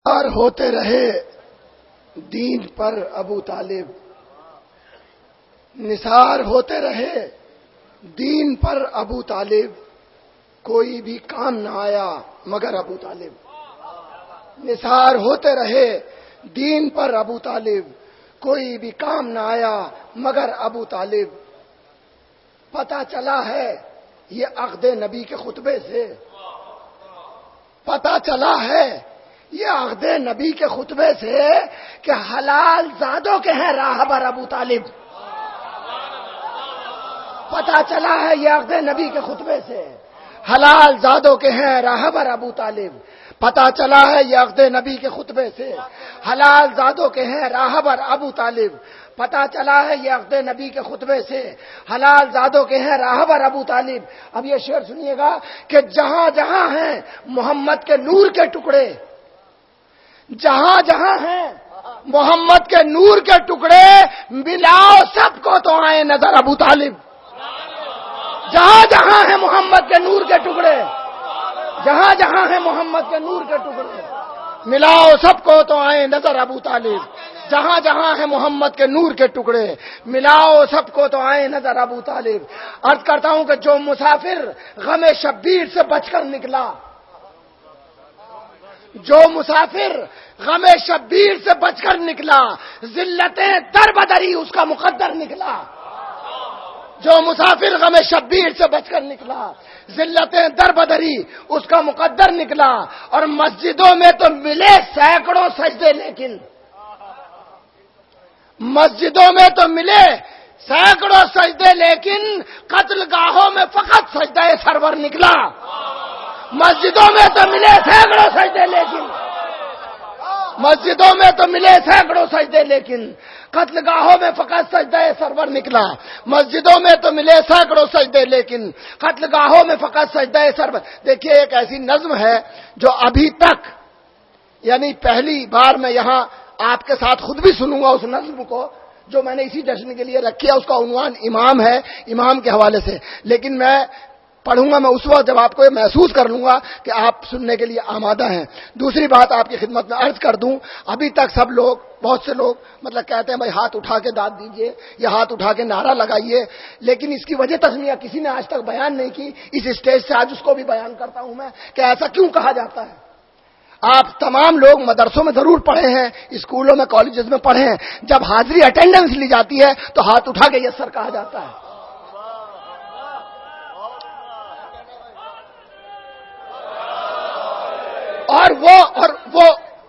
اور ہوتے رہے دین پر ابو طالب، نثار ہوتے رہے دین پر ابو طالب، کوئی بھی کام نہ آیا مگر ابو طالب۔ نثار ہوتے رہے دین پر ابو طالب، کوئی بھی کام نہ آیا مگر ابو طالب۔ پتہ چلا ہے یہ عقد نبی کے خطبے سے، پتہ چلا ہے یہ عقد نبی کے خطبے سے کہ حلال زادوں کے ہیں راہبر ابو طالب۔ پتہ چلا ہے یہ عقد نبی کے خطبے سے، حلال زادوں کے ہیں راہبر ابو طالب۔ پتہ چلا ہے یہ عقد نبی کے خطبے سے، حلال زادوں کے ہیں راہبر ابو طالب۔ پتہ چلا ہے یہ عقد نبی کے خطبے سے، حلال زادوں کے ہیں راہبر ابو طالب۔ اب یہ شعر سنیے گا کہ جہاں جہاں ہیں محمد کے نور کے ٹکڑے، جہاں جہاں ہیں محمد کے نور کے ٹکڑے، ملاؤ سب کو تو آئے نظر ابو طالب۔ جہاں جہاں ہیں محمد کے نور کے ٹکڑے، جہاں جہاں ہیں محمد کے نور کے ٹکڑے، ملاؤ سب کو تو آئے نظر ابو طالب۔ جہاں جہاں ہیں محمد کے نور کے ٹکڑے، ملاؤ سب کو تو آئے نظر ابو طالب۔ عرض کرتا ہوں کہ جو مسافر غم شبیر سے بچ کر نکلا، جو مسافر غم شبیر سے بچ کر نکلا، ذلتیں در بدری اس کا مقدر نکلا۔ جو مسافر غم شبیر سے بچ کر نکلا، ذلتیں در بدری اس کا مقدر نکلا۔ اور مسجدوں میں تو ملے سینکڑوں سجدے، لیکن مسجدوں میں تو ملے سینکڑوں سجدے، لیکن قتل گاہوں میں فقط سجدہ سرور نکلا۔ مسجدوں میں تو ملے سینکڑوں سجدے، لیکن مسجدوں میں تو ملے سینکڑوں سجدے، لیکن قتل گاہوں میں فقط سجدہ سرور نکلا۔ مسجدوں میں تو ملے سینکڑوں سجدے، لیکن قتل گاہوں میں فقط سجدہ سرور۔ دیکھیے ایک ایسی نظم ہے جو ابھی تک، یعنی پہلی بار میں یہاں آپ کے ساتھ خود بھی سنوں گا اس نظم کو جو میں نے اسی جشن کے لیے رکھی ہے۔ اس کا عنوان امام ہے، امام کے حوالے سے، لیکن میں پڑھوں گا میں اس وقت جب آپ کو یہ محسوس کر لوں گا کہ آپ سننے کے لیے آمادہ ہیں۔ دوسری بات آپ کی خدمت میں عرض کر دوں، ابھی تک سب لوگ، بہت سے لوگ مطلب کہتے ہیں بھائی ہاتھ اٹھا کے داد دیجئے یا ہاتھ اٹھا کے نعرہ لگائیے، لیکن اس کی وجہ تسمیہ کسی نے آج تک بیان نہیں کی۔ اس اسٹیج سے آج اس کو بھی بیان کرتا ہوں میں کہ ایسا کیوں کہا جاتا ہے۔ آپ تمام لوگ مدرسوں میں ضرور پڑھے ہیں، اسکولوں میں، کالجز میں پڑھے ہیں، جب حاضری اٹینڈنس لی جاتی ہے تو ہاتھ اٹھا کے یس سر کہا جاتا ہے۔ اور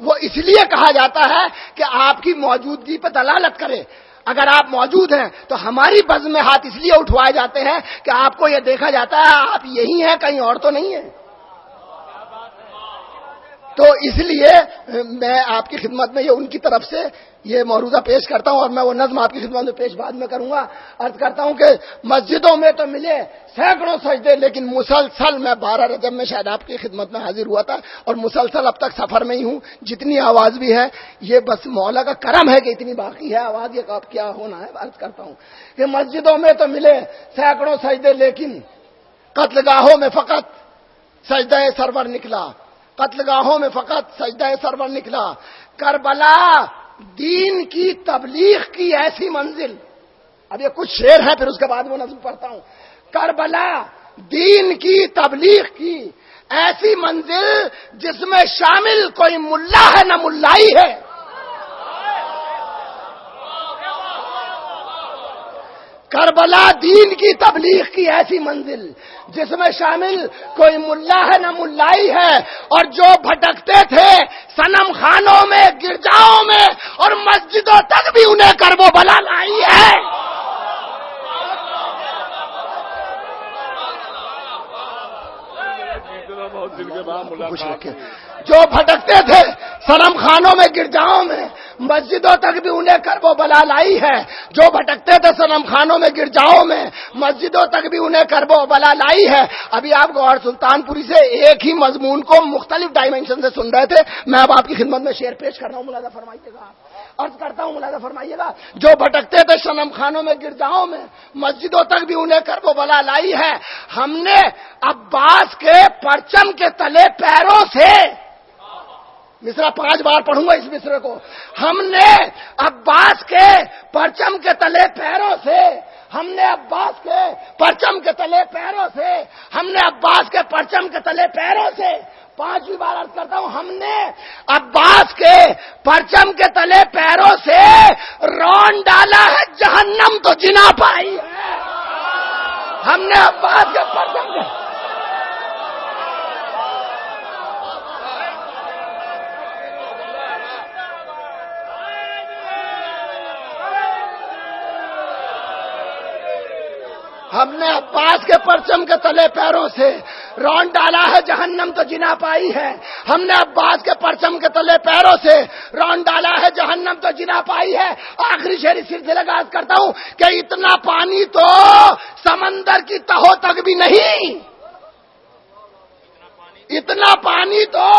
وہ اس لیے کہا جاتا ہے کہ آپ کی موجودگی پہ دلالت کرے۔ اگر آپ موجود ہیں تو ہماری بزم میں ہاتھ اس لیے اٹھوائے جاتے ہیں کہ آپ کو یہ دیکھا جاتا ہے آپ یہی ہیں، کہیں اور تو نہیں ہیں۔ تو اس لیے میں آپ کی خدمت میں یہ ان کی طرف سے یہ معروضہ پیش کرتا ہوں، اور میں وہ نظم آپ کی خدمت میں پیش بعد میں کروں گا۔ عرض کرتا ہوں کہ مسجدوں میں تو ملے سینکڑوں سجدے، لیکن مسلسل میں 12 رجب میں شاید آپ کی خدمت میں حاضر ہوا تھا، اور مسلسل اب تک سفر میں ہی ہوں۔ جتنی آواز بھی ہے یہ بس مولا کا کرم ہے کہ اتنی باقی ہے آواز، یہ اب کیا ہونا ہے۔ عرض کرتا ہوں کہ مسجدوں میں تو ملے سینکڑوں سجدے، لیکن قتل گاہوں میں فقط سجدہ سرور نکلا۔ قتل گاہوں میں فقط سجدہ سرور نکلا۔ کربلا دین کی تبلیغ کی ایسی منزل، اب یہ کچھ شعر ہے پھر اس کے بعد وہ نظم پڑھتا ہوں۔ کربلا دین کی تبلیغ کی ایسی منزل جس میں شامل کوئی ملا ہے نہ ملائی ہے۔ کربلا دین کی تبلیغ کی ایسی منزل جس میں شامل کوئی ملا ہے نہ ملائی ہے، اور جو بھٹکتے تھے صنم خانوں میں، گرجاؤں میں اور مسجدوں تک بھی انہیں کرب و بلا لائی ہے۔ جو بھٹکتے تھے صنم خانوں میں، گرجاؤں میں، مسجدوں تک بھی انہیں کرب و بلا لائی ہے۔ جو بھٹکتے تھے صنم خانوں میں، گرجاؤں میں، مسجدوں تک بھی انہیں کرب و بلا لائی ہے۔ ابھی آپ گوھر سلطان پوری سے ایک ہی مضمون کو مختلف ڈائمینشن سے سن رہے تھے، میں اب آپ کی خدمت میں شعر پیش کر رہا ہوں، ملاحظہ فرمائیے گا۔ عرض کرتا ہوں ملاحظہ فرمائیے گا، جو بھٹکتے تھے صنم خانوں میں، گرجاؤں میں، مسجدوں تک بھی انہیں کرب و بلا لائی ہے۔ ہم نے عباس کے پرچم کے تلے پیروں سے مصرع 5 بار پڑھوں گا اس مصرع کو. ہم نے عباس کے پرچم کے تلے پیروں سے، ہم نے عباس کے پرچم کے تلے پیروں سے، ہم نے عباس کے پرچم کے تلے پیروں سے، 5ویں بار عرض کرتا ہوں، ہم نے عباس کے پرچم کے تلے پیروں سے رون ڈالا ہے جہنم تو جنا پائی ہے. ہم نے عباس کے پرچم کے ہم نے عباس کے پرچم کے تلے پیروں سے رون ڈالا ہے جہنم تو جنا پائی ہے. ہم نے عباس کے پرچم کے تلے پیروں سے رون ڈالا ہے جہنم تو جنا پائی ہے. آخری شعری سلسلے کا عرض کرتا ہوں کہ اتنا پانی تو سمندر کی تہوں تک بھی نہیں، اتنا پانی تو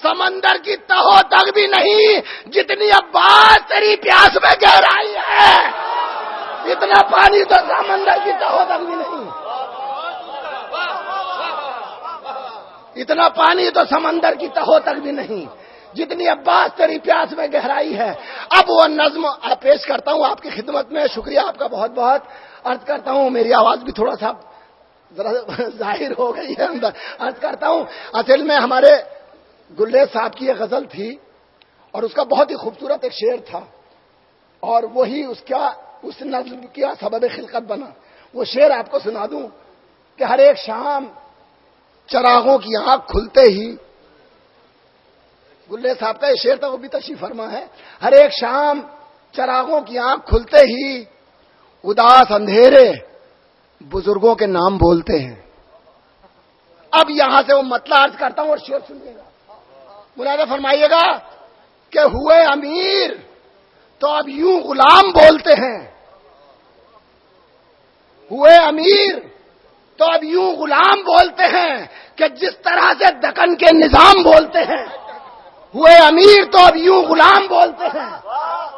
سمندر کی تہوں تک بھی نہیں جتنی عباس تیری پیاس میں گہرائی ہے. اتنا پانی تو سمندر کی تہوں تک بھی نہیں، اتنا پانی تو سمندر کی تہوں تک بھی نہیں جتنی عباس تیری پیاس میں گہرائی ہے. اب وہ نظم پیش کرتا ہوں آپ کی خدمت میں. شکریہ آپ کا بہت بہت. عرض کرتا ہوں میری آواز بھی تھوڑا سا ذرا ظاہر ہو گئی ہے اندر. عرض کرتا ہوں اصل میں ہمارے گلریز صاحب کی یہ غزل تھی اور اس کا بہت ہی خوبصورت ایک شعر تھا اور وہی اس نظم کا سبب خلقت بنا. وہ شعر آپ کو سنا دوں کہ ہر ایک شام چراغوں کی آنکھ کھلتے ہی، گلریز صاحب کا یہ شعر تھا، وہ بھی تشریف فرما ہے. ہر ایک شام چراغوں کی آنکھ کھلتے ہی اداس اندھیرے بزرگوں کے نام بولتے ہیں. اب یہاں سے وہ مطلب عرض کرتا ہوں اور شعر سنیے گا، ملاحظہ فرمائیے گا کہ ہوئے امیر تو اب یوں غلام بولتے ہیں، ہوئے امیر تو اب یوں غلام بولتے ہیں کہ جس طرح سے دکن کے نظام بولتے ہیں. ہوئے امیر تو اب یوں غلام بولتے ہیں،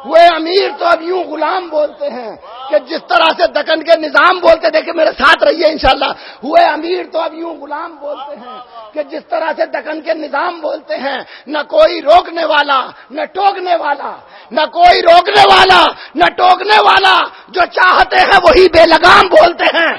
ہوئے امیر تو اب یوں غلام بولتے ہیں کہ جس طرح سے دکن کے نظام بولتے. دیکھیں میرے ساتھ رہیے انشاءاللہ. ہوئے امیر تو اب یوں غلام بولتے ہیں کہ جس طرح سے دکن کے نظام بولتے ہیں. نہ کوئی روکنے والا نہ ٹوکنے والا، نہ کوئی روکنے والا نہ ٹوکنے والا، جو چاہتے ہیں وہی بے لگام بولتے ہیں.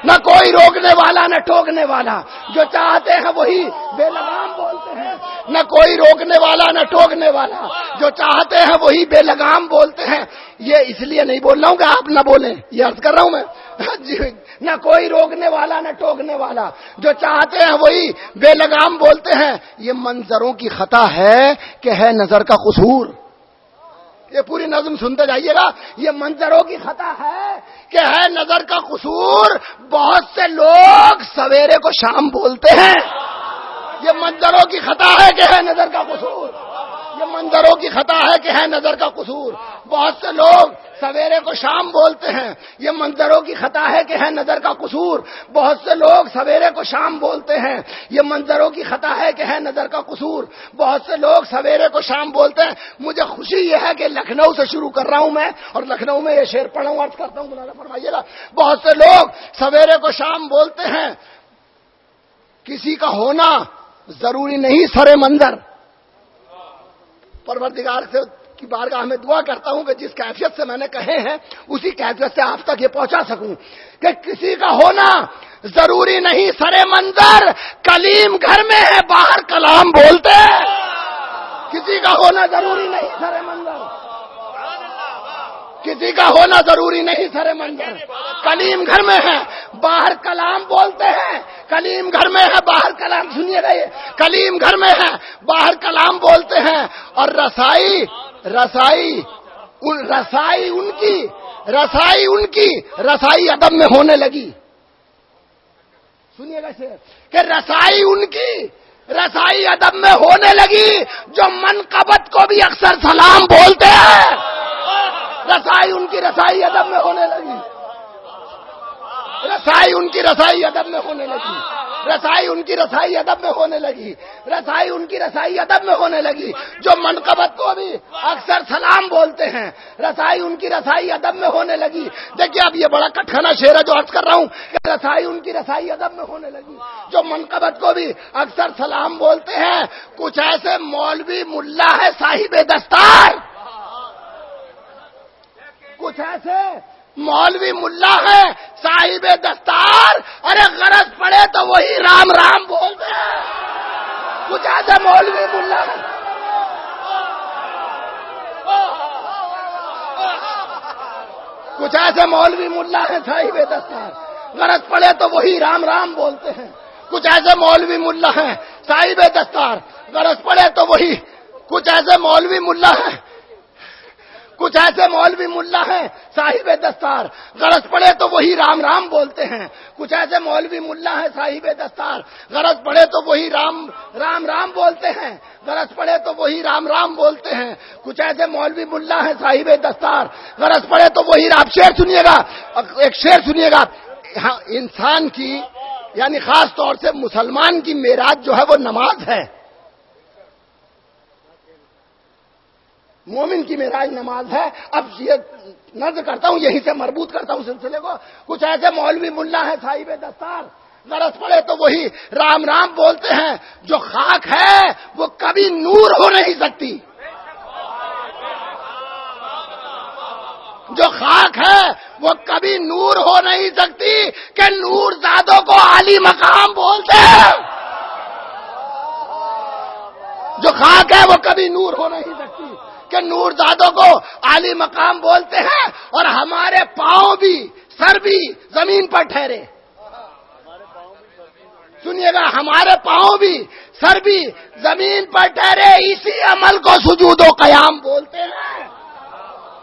نہ کوئی روکنے والا نہ ٹوکنے والا، جو چاہتے ہیں وہی بے لگام بولتے ہیں. نہ کوئی روکنے والا نہ ٹوکنے والا، جو چاہتے ہیں وہی بے لگام بولتے ہیں. یہ اس لیے نہیں بول رہا ہوں کہ آپ نہ بولیں، یہ عرض کر رہا ہوں میں. نہ کوئی روکنے والا نہ ٹوکنے والا، جو چاہتے ہیں وہی بے لگام بولتے ہیں. یہ منظروں کی خطا ہے کہ ہے نظر کا قصور. یہ پوری نظم سنتے جائیے گا. یہ منظروں کی خطا ہے کہ ہے نظر کا قصور، بہت سے لوگ سویرے کو شام بولتے ہیں. یہ منظروں کی خطا ہے کہ ہے نظر کا قصور، یہ منظروں کی خطا ہے کہ ہے نظر کا قصور، بہت سے لوگ سویرے کو شام بولتے ہیں. یہ منظروں کی خطا ہے کہ ہے نظر کا قصور، بہت سے لوگ سویرے کو شام بولتے ہیں. یہ منظروں کی خطا ہے کہ ہے نظر کا قصور، بہت سے لوگ سویرے کو شام بولتے ہیں. مجھے خوشی یہ ہے کہ لکھنؤ سے شروع کر رہا ہوں میں اور لکھنؤ میں یہ شعر پڑھا ہوں. عرض کرتا ہوں ملاحظہ فرمائیے گا. بہت سے لوگ سویرے کو شام بولتے ہیں. کسی کا ہونا ضروری نہیں سرے منظر. پروردگار سے کی بارگاہ میں دعا کرتا ہوں کہ جس کیفیت سے میں نے کہے ہیں اسی کیفیت سے آپ تک یہ پہنچا سکوں کہ کسی کا ہونا ضروری نہیں سرے منظر، کلیم گھر میں ہے باہر کلام بولتے ہیں. کسی کا ہونا ضروری نہیں سرے منظر، کسی کا ہونا ضروری نہیں سرے منظر، کلیم گھر میں ہے باہر کلام بولتے ہیں. کلیم گھر میں ہے باہر کلام، سنیے گا، یہ کلیم گھر میں ہے باہر کلام بولتے ہیں. اور رسائی ان کی ادب میں ہونے لگی. سنیے گا کہ رسائی ادب میں ہونے لگی، جو منقبت کو بھی اکثر سلام بولتے ہیں. رسائی ادب میں ہونے لگی. رسائی ان کی رسائی ادب میں ہونے لگی، رسائی ان کی رسائی ادب میں ہونے لگی، رسائی ان کی رسائی ادب میں ہونے لگی۔ جو منقبت کو بھی اکثر سلام بولتے ہیں، رسائی ان کی رسائی ادب میں ہونے لگی۔ دیکھیے اب یہ بڑا کٹخانا شعر ہے جو عرض کر رہا ہوں کہ رسائی ان کی رسائی ادب میں ہونے لگی۔ جو منقبت کو بھی اکثر سلام بولتے ہیں، کچھ ایسے مولوی ملا ہے صاحب دستار، کچھ ایسے مولوی ملا ہے صاحب دستار، ارے غرض پڑے تو وہی رام رام بولتے ہیں۔ کچھ ایسے مولوی ملا ہے، کچھ ایسے مولوی ملا ہے صاحب دستار، غرض پڑے تو وہی رام رام بولتے ہیں۔ کچھ ایسے مولوی ملا ہیں صاحب دستار، غرض پڑے تو وہی، کچھ ایسے مولوی ملا ہیں، کچھ ایسے مولوی ملا ہیں صاحب دستار، غرض پڑے تو وہی رام رام بولتے ہیں۔ کچھ ایسے مولوی ملا ہیں صاحب دستار، غرض پڑے تو وہی رام رام بولتے ہیں، غرض پڑے تو وہی رام رام بولتے ہیں۔ کچھ ایسے مولوی ملا ہیں صاحب دستار، غرض پڑے تو وہی رام۔ شعر سنیے گا، ایک شعر سنیے گا۔ انسان کی یعنی خاص طور سے مسلمان کی معراج جو ہے وہ نماز ہے، مومن کی معراج نماز ہے۔ اب یہ نظر کرتا ہوں، یہیں سے مربوط کرتا ہوں سلسلے کو۔ کچھ ایسے مولوی ملا ہے صاحب دستار، غرض پڑے تو وہی رام رام بولتے ہیں۔ جو خاک ہے وہ کبھی نور ہو نہیں سکتی، جو خاک ہے وہ کبھی نور ہو نہیں سکتی کہ نور زادوں کو عالی مقام بولتے ہیں۔ جو خاک ہے وہ کبھی نور ہو نہیں سکتی کہ نور زادوں کو عالی مقام بولتے ہیں، اور ہمارے پاؤں بھی سر بھی زمین پر ٹھہرے۔ سنیے گا، ہمارے پاؤں بھی سر بھی زمین پر ٹھہرے، اسی عمل کو سجود و قیام بولتے ہیں۔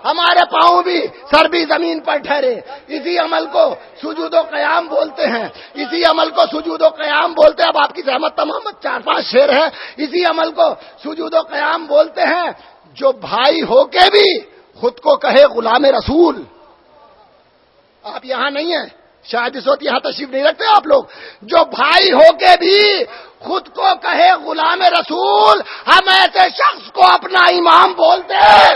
ہمارے پاؤں بھی سر بھی زمین پر ٹھہرے، اسی عمل کو سجود و قیام بولتے ہیں، اسی عمل کو سجود و قیام بولتے ہیں۔ اب آپ کی زحمت تمام 4-5 شعر ہیں۔ اسی عمل کو سجود و قیام بولتے ہیں۔ جو بھائی ہو کے بھی خود کو کہے غلام رسول، آپ یہاں نہیں ہیں شاید اس وقت، یہاں تشریف نہیں رکھتے آپ لوگ۔ جو بھائی ہو کے بھی خود کو کہے غلام رسول، ہم ایسے شخص کو اپنا امام بولتے ہیں۔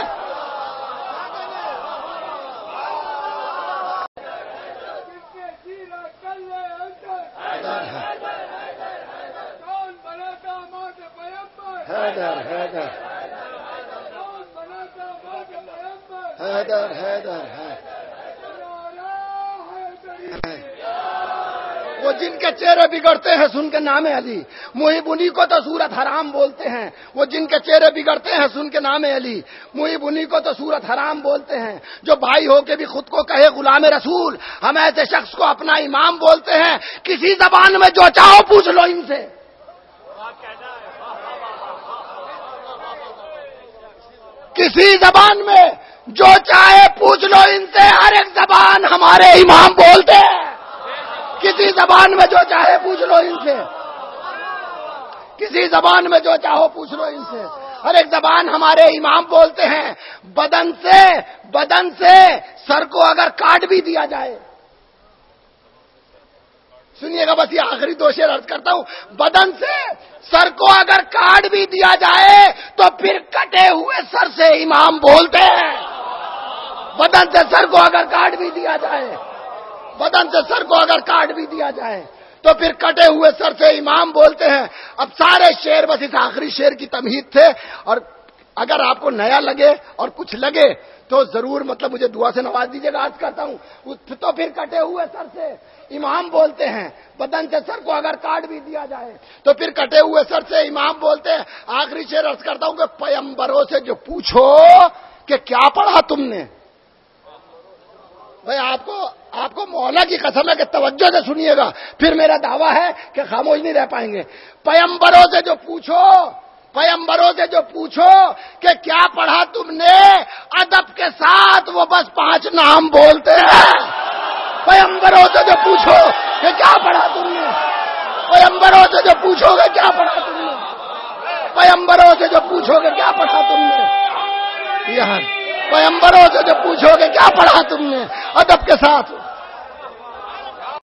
حیدر وہ جن کے چہرے بگڑتے ہیں سن کے نام علی، محب انہی کو تو صورت حرام بولتے ہیں۔ وہ جن کے چہرے بگڑتے ہیں سن کے نام علی، محب انہی کو تو صورت حرام بولتے ہیں۔ جو بھائی ہو کے بھی خود کو کہے غلام رسول، ہم ایسے شخص کو اپنا امام بولتے ہیں۔ کسی زبان میں جو چاہو پوچھ لو ان سے، کسی زبان میں جو چاہے پوچھ لو ان سے، ہر ایک زبان ہمارے امام بولتے ہیں۔ کسی زبان میں جو چاہے پوچھ لو ان سے، کسی زبان میں جو چاہو پوچھ لو ان سے، ہر ایک زبان ہمارے امام بولتے ہیں۔ بدن سے سر کو اگر کاٹ بھی دیا جائے، سنیے گا بس یہ آخری 2 شعر عرض کرتا ہوں۔ بدن سے سر کو اگر کاٹ بھی دیا جائے تو پھر کٹے ہوئے سر سے امام بولتے ہیں۔ بدن سے سر کو اگر کاٹ بھی دیا جائے، بدن سے سر کو اگر کاٹ بھی دیا جائے تو پھر کٹے ہوئے سر سے امام بولتے ہیں۔ اب سارے شعر بس اس آخری شعر کی تمہید تھے، اور اگر آپ کو نیا لگے اور کچھ لگے تو ضرور مجھے دعا سے نواز دیجیے گا، عرض کرتا ہوں۔ تو پھر کٹے ہوئے سر سے امام بولتے ہیں۔ بدن سے سر کو اگر کاٹ بھی دیا جائے تو پھر کٹے ہوئے سر سے امام بولتے ہیں۔ آخری شعر عرض کرتا ہوں کہ پیمبروں سے جو پوچھو کہ کیا پڑھا تم نے، بھائی آپ کو مولا کی قسم ہے کہ توجہ سے سنیے گا، پھر میرا دعویٰ ہے کہ خاموش نہیں رہ پائیں گے۔ پیمبروں سے جو پوچھو کہ کیا پڑھا تم نے، ادب کے ساتھ وہ بس 5 نام بولتے ہیں۔ پیمبروں سے جو پوچھو کہ کیا پڑھا تم نے، پیمبروں سے جو پوچھو گے کیا پڑھا تم نے، پیمبروں سے جو پوچھو گے کیا پڑھا تم نے، یہاں پیمبروں سے جو پوچھو گے کیا پڑھا تم نے، ادب کے ساتھ